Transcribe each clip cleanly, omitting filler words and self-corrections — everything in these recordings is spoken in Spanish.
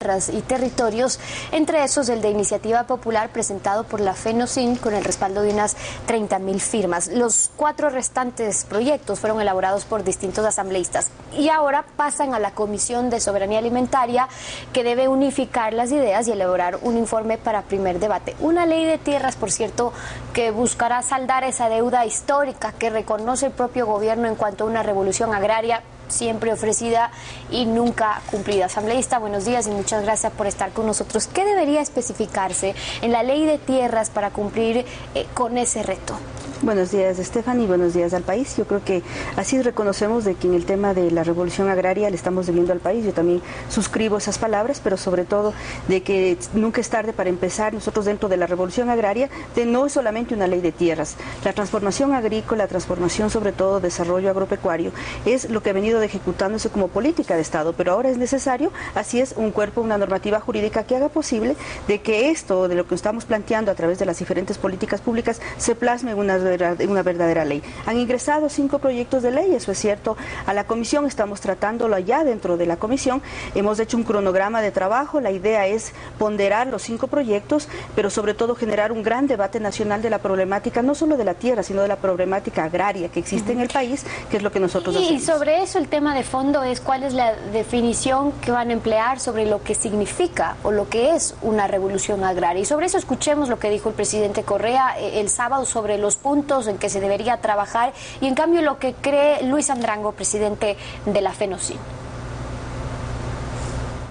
y territorios, entre esos el de Iniciativa Popular presentado por la FENOCIN con el respaldo de unas 30.000 firmas. Los 4 restantes proyectos fueron elaborados por distintos asambleístas y ahora pasan a la Comisión de Soberanía Alimentaria, que debe unificar las ideas y elaborar un informe para primer debate. Una ley de tierras, por cierto, que buscará saldar esa deuda histórica que reconoce el propio gobierno en cuanto a una revolución agraria siempre ofrecida y nunca cumplida. Asambleísta, buenos días y muchas gracias por estar con nosotros. ¿Qué debería especificarse en la ley de tierras para cumplir con ese reto? Buenos días, Stephanie, y buenos días al país. Yo creo que así reconocemos de que en el tema de la revolución agraria le estamos debiendo al país. Yo también suscribo esas palabras, pero sobre todo de que nunca es tarde para empezar. Nosotros dentro de la revolución agraria no es solamente una ley de tierras. La transformación agrícola, la transformación sobre todo desarrollo agropecuario, es lo que ha venido ejecutándose como política de Estado, pero ahora es necesario, así es, un cuerpo, una normativa jurídica que haga posible de que esto, de lo que estamos planteando a través de las diferentes políticas públicas, se plasme en una verdadera ley. Han ingresado 5 proyectos de ley, eso es cierto, a la comisión, estamos tratándolo ya dentro de la comisión, hemos hecho un cronograma de trabajo, la idea es ponderar los 5 proyectos, pero sobre todo generar un gran debate nacional de la problemática, no solo de la tierra, sino de la problemática agraria que existe en el país, que es lo que nosotros hacemos. Y sobre eso el tema de fondo es cuál es la definición que van a emplear sobre lo que significa o lo que es una revolución agraria. Y sobre eso escuchemos lo que dijo el presidente Correa el sábado sobre los puntos en que se debería trabajar y en cambio lo que cree Luis Andrango, presidente de la FENOCIN.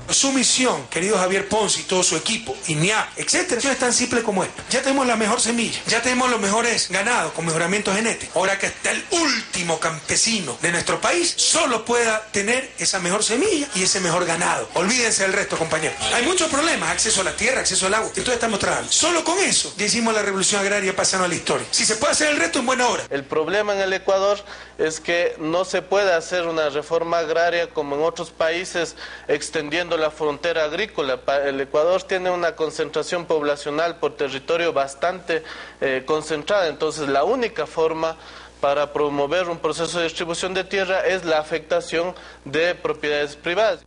Su misión, querido Javier Ponce y todo su equipo, INEA, etcétera, no es tan simple como esto. Ya tenemos la mejor semilla, ya tenemos los mejores ganados con mejoramiento genético. Ahora que hasta el último campesino de nuestro país solo pueda tener esa mejor semilla y ese mejor ganado. Olvídense del resto, compañeros. Hay muchos problemas, acceso a la tierra, acceso al agua, entonces estamos trabajando. Solo con eso ya hicimos la revolución agraria pasando a la historia. Si se puede hacer el resto, en buena hora. El problema en el Ecuador es que no se puede hacer una reforma agraria como en otros países extendiendo la frontera agrícola. El Ecuador tiene una concentración poblacional por territorio bastante concentrada, entonces la única forma para promover un proceso de distribución de tierra es la afectación de propiedades privadas.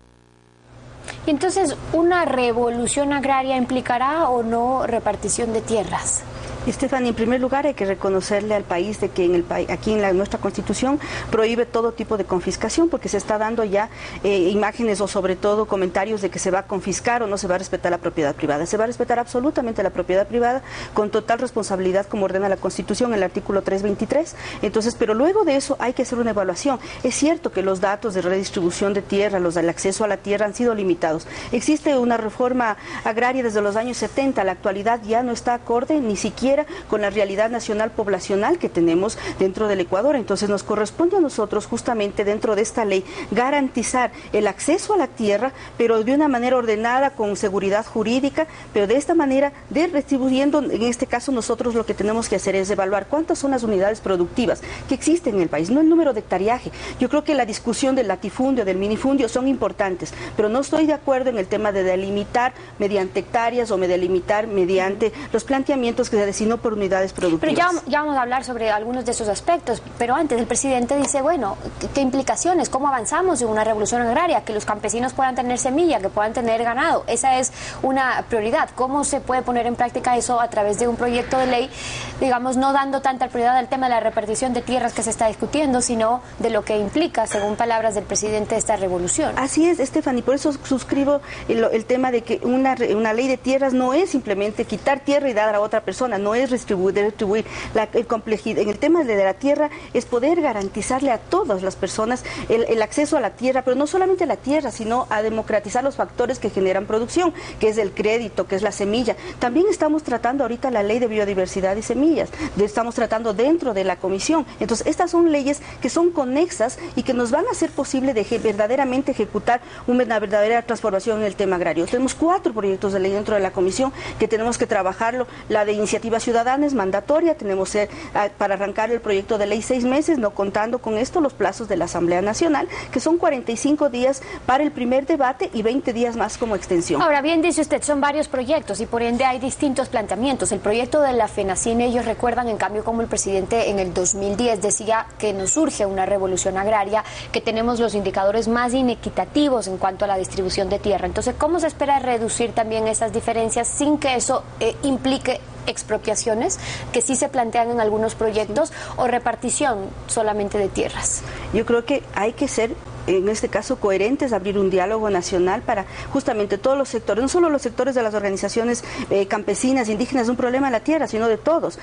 Y entonces, ¿una revolución agraria implicará o no repartición de tierras? Estefany, en primer lugar hay que reconocerle al país de que aquí en nuestra Constitución prohíbe todo tipo de confiscación, porque se está dando ya imágenes o sobre todo comentarios de que se va a confiscar o no se va a respetar la propiedad privada. Se va a respetar absolutamente la propiedad privada con total responsabilidad como ordena la Constitución en el artículo 323. Entonces, pero luego de eso hay que hacer una evaluación. Es cierto que los datos de redistribución de tierra, el acceso a la tierra han sido limitados. Existe una reforma agraria desde los años 70, la actualidad ya no está acorde ni siquiera con la realidad nacional poblacional que tenemos dentro del Ecuador. Entonces nos corresponde a nosotros justamente dentro de esta ley garantizar el acceso a la tierra, pero de una manera ordenada, con seguridad jurídica, pero de esta manera de redistribuyendo. En este caso nosotros lo que tenemos que hacer es evaluar cuántas son las unidades productivas que existen en el país, no el número de hectariaje. Yo creo que la discusión del latifundio, del minifundio son importantes, pero no estoy de acuerdo en el tema de delimitar mediante hectáreas o delimitar mediante los planteamientos que se deciden por unidades productivas. Pero ya vamos a hablar sobre algunos de esos aspectos, pero antes el presidente dice, bueno, ¿qué implicaciones? ¿Cómo avanzamos en una revolución agraria? Que los campesinos puedan tener semilla, que puedan tener ganado. Esa es una prioridad. ¿Cómo se puede poner en práctica eso a través de un proyecto de ley, digamos, no dando tanta prioridad al tema de la repartición de tierras que se está discutiendo, sino de lo que implica, según palabras del presidente, esta revolución? Así es, Stephany, por eso suscribo el tema de que una ley de tierras no es simplemente quitar tierra y dar a otra persona, no es distribuir el complejidad. En el tema de la tierra es poder garantizarle a todas las personas el acceso a la tierra, pero no solamente a la tierra, sino a democratizar los factores que generan producción, que es el crédito, que es la semilla. También estamos tratando ahorita la ley de biodiversidad y semillas, estamos tratando dentro de la comisión. Entonces, estas son leyes que son conexas y que nos van a hacer posible de verdaderamente ejecutar una verdadera transformación en el tema agrario. Tenemos 4 proyectos de ley dentro de la comisión que tenemos que trabajarlo, la de iniciativa ciudadana es mandatoria, tenemos para arrancar el proyecto de ley 6 meses, no contando con esto los plazos de la Asamblea Nacional, que son 45 días para el primer debate y 20 días más como extensión. Ahora bien, dice usted, son varios proyectos y por ende hay distintos planteamientos. El proyecto de la FENACIN, ellos recuerdan, en cambio, como el presidente en el 2010 decía que nos urge una revolución agraria, que tenemos los indicadores más inequitativos en cuanto a la distribución de tierra. Entonces, ¿cómo se espera reducir también esas diferencias sin que eso implique expropiaciones que sí se plantean en algunos proyectos o repartición solamente de tierras? Yo creo que hay que ser, en este caso, coherentes, abrir un diálogo nacional para justamente todos los sectores, no solo los sectores de las organizaciones campesinas, indígenas, un problema de la tierra, sino de todos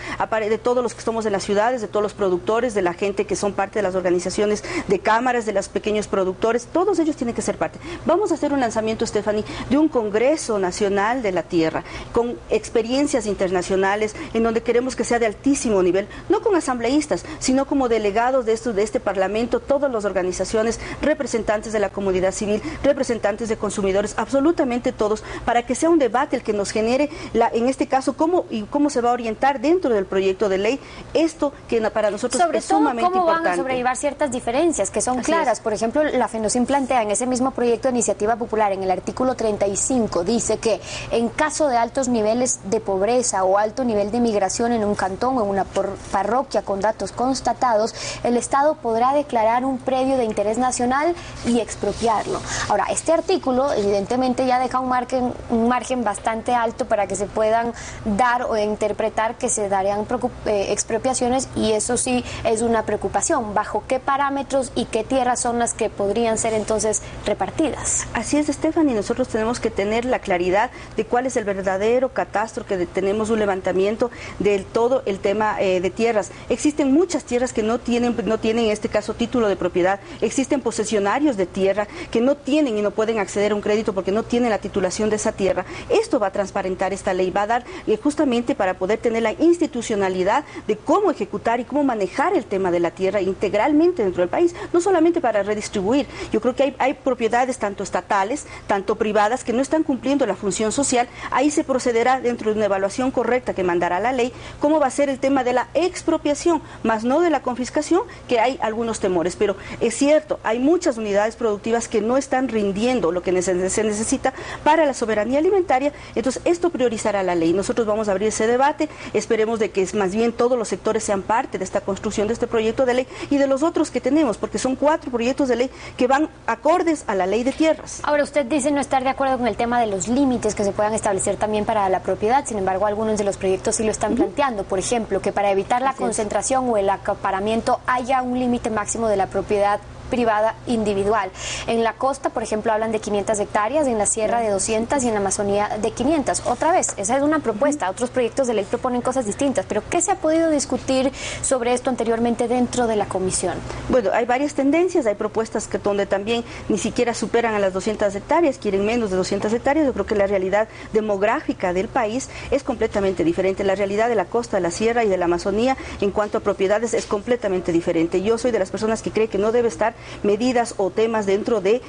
los que estamos en las ciudades, de todos los productores, de la gente que son parte de las organizaciones de cámaras, de los pequeños productores, todos ellos tienen que ser parte. Vamos a hacer un lanzamiento, Stephanie, de un Congreso Nacional de la Tierra, con experiencias internacionales, en donde queremos que sea de altísimo nivel, no con asambleístas, sino como delegados de este Parlamento, todas las organizaciones, representantes de la comunidad civil, representantes de consumidores, absolutamente todos, para que sea un debate el que nos genere, en este caso, cómo se va a orientar dentro del proyecto de ley esto que para nosotros es sumamente importante. Sobre todo, cómo van a sobrellevar ciertas diferencias que son claras. Por ejemplo, la FENACIN plantea en ese mismo proyecto de iniciativa popular, en el artículo 35, dice que en caso de altos niveles de pobreza o alto nivel de migración en un cantón o en una parroquia con datos constatados, el Estado podrá declarar un predio de interés nacional y expropiarlo. Ahora, este artículo evidentemente ya deja un margen bastante alto para que se puedan dar o interpretar que se darían expropiaciones, y eso sí es una preocupación. ¿Bajo qué parámetros y qué tierras son las que podrían ser entonces repartidas? Así es, Stephanie, nosotros tenemos que tener la claridad de cuál es el verdadero catastro, que tenemos un levantamiento del todo el tema de tierras. Existen muchas tierras que no tienen en este caso título de propiedad, existen posesionarios de tierra que no tienen y no pueden acceder a un crédito porque no tienen la titulación de esa tierra. Esto va a transparentar esta ley, va a dar justamente para poder tener la institucionalidad de cómo ejecutar y cómo manejar el tema de la tierra integralmente dentro del país, no solamente para redistribuir. Yo creo que hay propiedades tanto estatales, tanto privadas, que no están cumpliendo la función social. Ahí se procederá dentro de una evaluación correcta que mandará la ley, cómo va a ser el tema de la expropiación, más no de la confiscación, que hay algunos temores. Pero es cierto, hay muchas unidades productivas que no están rindiendo lo que se necesita para la soberanía alimentaria. Entonces, esto priorizará la ley. Nosotros vamos a abrir ese debate, esperemos de que más bien todos los sectores sean parte de esta construcción de este proyecto de ley y de los otros que tenemos, porque son 4 proyectos de ley que van acordes a la ley de tierras. Ahora, usted dice no estar de acuerdo con el tema de los límites que se puedan establecer también para la propiedad. Sin embargo, algunos de los proyectos sí lo están planteando. Por ejemplo, que para evitar la concentración o el acaparamiento haya un límite máximo de la propiedad privada individual. En la costa, por ejemplo, hablan de 500 hectáreas, en la sierra de 200 y en la Amazonía de 500. Otra vez, esa es una propuesta. Otros proyectos de ley proponen cosas distintas, pero ¿qué se ha podido discutir sobre esto anteriormente dentro de la comisión? Bueno, hay varias tendencias, hay propuestas que donde también ni siquiera superan a las 200 hectáreas, quieren menos de 200 hectáreas. Yo creo que la realidad demográfica del país es completamente diferente. La realidad de la costa, de la sierra y de la Amazonía en cuanto a propiedades es completamente diferente. Yo soy de las personas que cree que no debe estar medidas o temas dentro de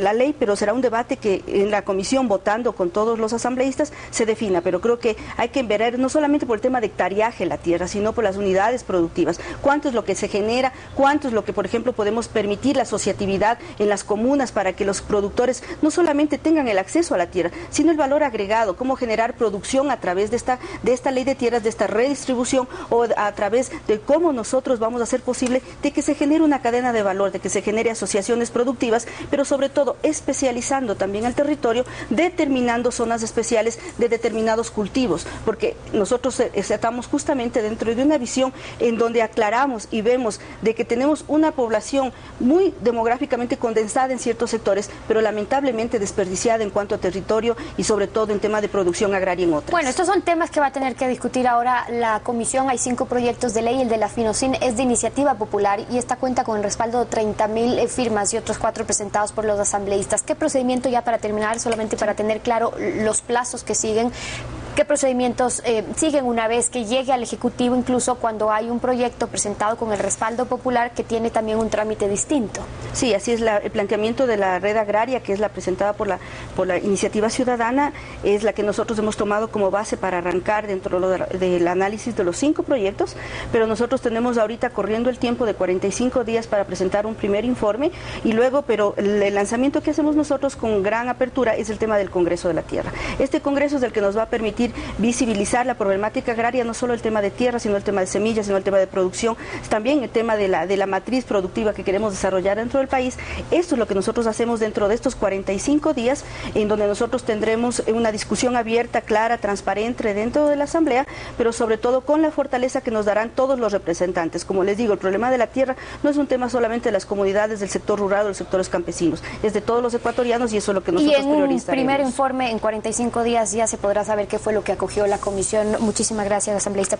la ley, pero será un debate que en la comisión, votando con todos los asambleístas, se defina. Pero creo que hay que ver no solamente por el tema de hectareaje la tierra, sino por las unidades productivas. ¿Cuánto es lo que se genera? ¿Cuánto es lo que, por ejemplo, podemos permitir la asociatividad en las comunas para que los productores no solamente tengan el acceso a la tierra, sino el valor agregado? ¿Cómo generar producción a través de esta ley de tierras, de esta redistribución, o a través de cómo nosotros vamos a hacer posible de que se genere una cadena de valor, de que se genere asociaciones productivas, pero sobre todo especializando también el territorio, determinando zonas especiales de determinados cultivos, porque nosotros estamos justamente dentro de una visión en donde aclaramos y vemos de que tenemos una población muy demográficamente condensada en ciertos sectores, pero lamentablemente desperdiciada en cuanto a territorio y sobre todo en tema de producción agraria en otras. Bueno, estos son temas que va a tener que discutir ahora la comisión. Hay 5 proyectos de ley, el de la FENACIN es de iniciativa popular y esta cuenta con el respaldo de 30.000 firmas y otros 4 presentados por los asambleístas. ¿Qué procedimiento, ya para terminar, solamente para tener claro los plazos que siguen? ¿Qué procedimientos siguen una vez que llegue al Ejecutivo, incluso cuando hay un proyecto presentado con el respaldo popular que tiene también un trámite distinto? Sí, así es. El planteamiento de la red agraria, que es la presentada por la iniciativa ciudadana, es la que nosotros hemos tomado como base para arrancar dentro del análisis de los 5 proyectos, pero nosotros tenemos ahorita corriendo el tiempo de 45 días para presentar un primer informe y luego, pero el lanzamiento que hacemos nosotros con gran apertura es el tema del Congreso de la Tierra. Este Congreso es el que nos va a permitir visibilizar la problemática agraria, no solo el tema de tierra, sino el tema de semillas, sino el tema de producción, también el tema de la matriz productiva que queremos desarrollar dentro del país. Esto es lo que nosotros hacemos dentro de estos 45 días, en donde nosotros tendremos una discusión abierta, clara, transparente dentro de la Asamblea, pero sobre todo con la fortaleza que nos darán todos los representantes. Como les digo, el problema de la tierra no es un tema solamente de las comunidades del sector rural o de los sectores campesinos, es de todos los ecuatorianos y eso es lo que nosotros priorizaremos. Y en un primer informe, en 45 días ya se podrá saber qué fue lo que acogió la comisión. Muchísimas gracias, asambleísta.